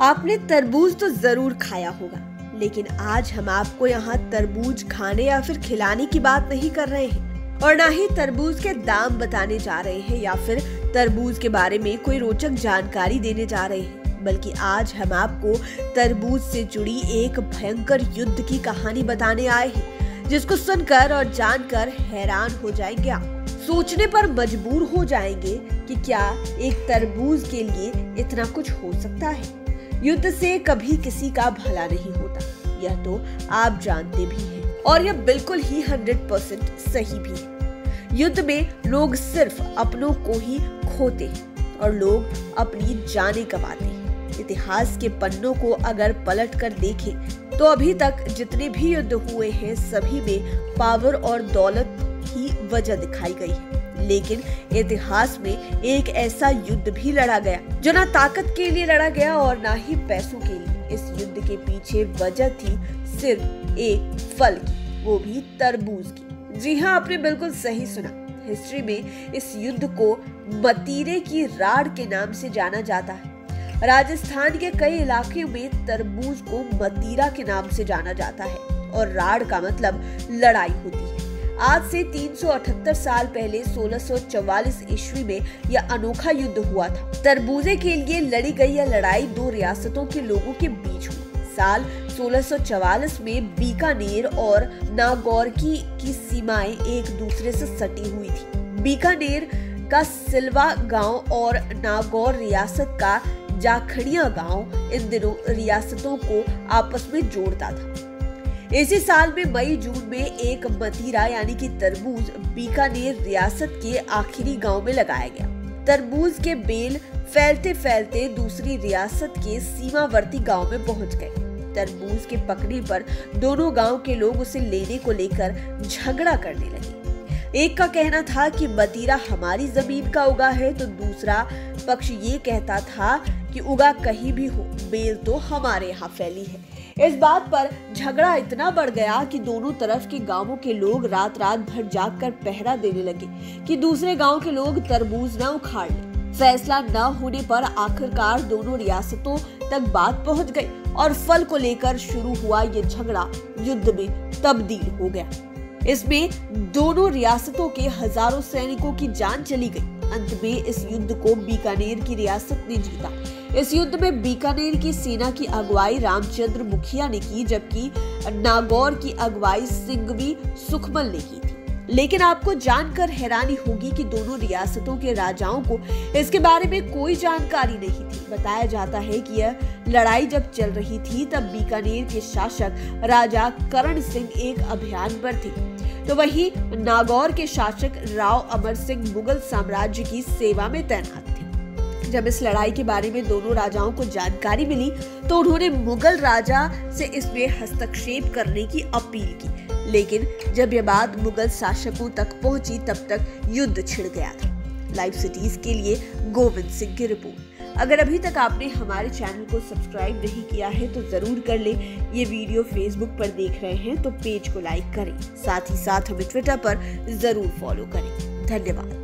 आपने तरबूज तो जरूर खाया होगा, लेकिन आज हम आपको यहाँ तरबूज खाने या फिर खिलाने की बात नहीं कर रहे हैं और ना ही तरबूज के दाम बताने जा रहे हैं या फिर तरबूज के बारे में कोई रोचक जानकारी देने जा रहे हैं, बल्कि आज हम आपको तरबूज से जुड़ी एक भयंकर युद्ध की कहानी बताने आए हैं, जिसको सुनकर और जानकर हैरान हो जाएंगे आप। सोचने पर मजबूर हो जाएंगे कि क्या एक तरबूज के लिए इतना कुछ हो सकता है। युद्ध से कभी किसी का भला नहीं होता, यह तो आप जानते भी हैं और यह बिल्कुल ही 100% सही भी है। युद्ध में लोग सिर्फ अपनों को ही खोते हैं और लोग अपनी जानें गंवाते हैं। इतिहास के पन्नों को अगर पलट कर देखें तो अभी तक जितने भी युद्ध हुए हैं सभी में पावर और दौलत ही वजह दिखाई गई है, लेकिन इतिहास में एक ऐसा युद्ध भी लड़ा गया जो ना ताकत के लिए लड़ा गया और ना ही पैसों के लिए। इस युद्ध के पीछे वजह थी सिर्फ एक फल की, वो भी तरबूज की। जी हाँ, आपने बिल्कुल सही सुना। हिस्ट्री में इस युद्ध को मतीरे की राड़ के नाम से जाना जाता है। राजस्थान के कई इलाके में तरबूज को मतीरा के नाम से जाना जाता है और राड़ का मतलब लड़ाई होती है। आज से 378 साल पहले 1644 ईस्वी में यह अनोखा युद्ध हुआ था। तरबूजे के लिए लड़ी गई यह लड़ाई दो रियासतों के लोगों के बीच हुई। साल 1644 में बीकानेर और नागौर की सीमाएं एक दूसरे से सटी हुई थी। बीकानेर का सिलवा गांव और नागौर रियासत का जाखड़िया गांव इन दिनों रियासतों को आपस में जोड़ता था। इसी साल में मई जून में एक मतीरा यानी कि तरबूज बीकानेर रियासत के आखिरी गांव में लगाया गया। तरबूज के बेल फैलते फैलते दूसरी रियासत के सीमावर्ती गांव में पहुंच गए। तरबूज के पकने पर दोनों गांव के लोग उसे लेने को लेकर झगड़ा करने लगे। एक का कहना था कि मतीरा हमारी जमीन का उगा है, तो दूसरा पक्ष ये कहता था कि उगा कहीं भी हो, बेल तो हमारे यहाँ फैली है। इस बात पर झगड़ा इतना बढ़ गया कि दोनों तरफ के गांवों के लोग रात रात भर जागकर पहरा देने लगे कि दूसरे गांव के लोग तरबूज न उखाड़ लें। फैसला न होने पर आखिरकार दोनों रियासतों तक बात पहुंच गई और फल को लेकर शुरू हुआ ये झगड़ा युद्ध में तब्दील हो गया। इसमें दोनों रियासतों के हजारों सैनिकों की जान चली गई। अंत में इस युद्ध को बीकानेर की रियासत ने जीता। इस युद्ध में बीकानेर की सेना की अगुवाई रामचंद्र मुखिया ने की, जबकि नागौर की अगुवाई सिंघवी सुखमल ने की थी। लेकिन आपको जानकर हैरानी होगी कि दोनों रियासतों के राजाओं को इसके बारे में कोई जानकारी नहीं थी। बताया जाता है कि यह लड़ाई जब चल रही थी तब बीकानेर के शासक राजा करण सिंह एक अभियान पर थे, तो वहीं नागौर के शासक राव अमर सिंह मुगल साम्राज्य की सेवा में तैनात थे। जब इस लड़ाई के बारे में दोनों राजाओं को जानकारी मिली तो उन्होंने मुगल राजा से इसमें हस्तक्षेप करने की अपील की, लेकिन जब यह बात मुगल शासकों तक पहुंची तब तक युद्ध छिड़ गया था। लाइव सिटीज के लिए गोविंद सिंह की रिपोर्ट। अगर अभी तक आपने हमारे चैनल को सब्सक्राइब नहीं किया है तो जरूर कर ले। ये वीडियो फेसबुक पर देख रहे हैं तो पेज को लाइक करें, साथ ही साथ हमें ट्विटर पर जरूर फॉलो करें। धन्यवाद।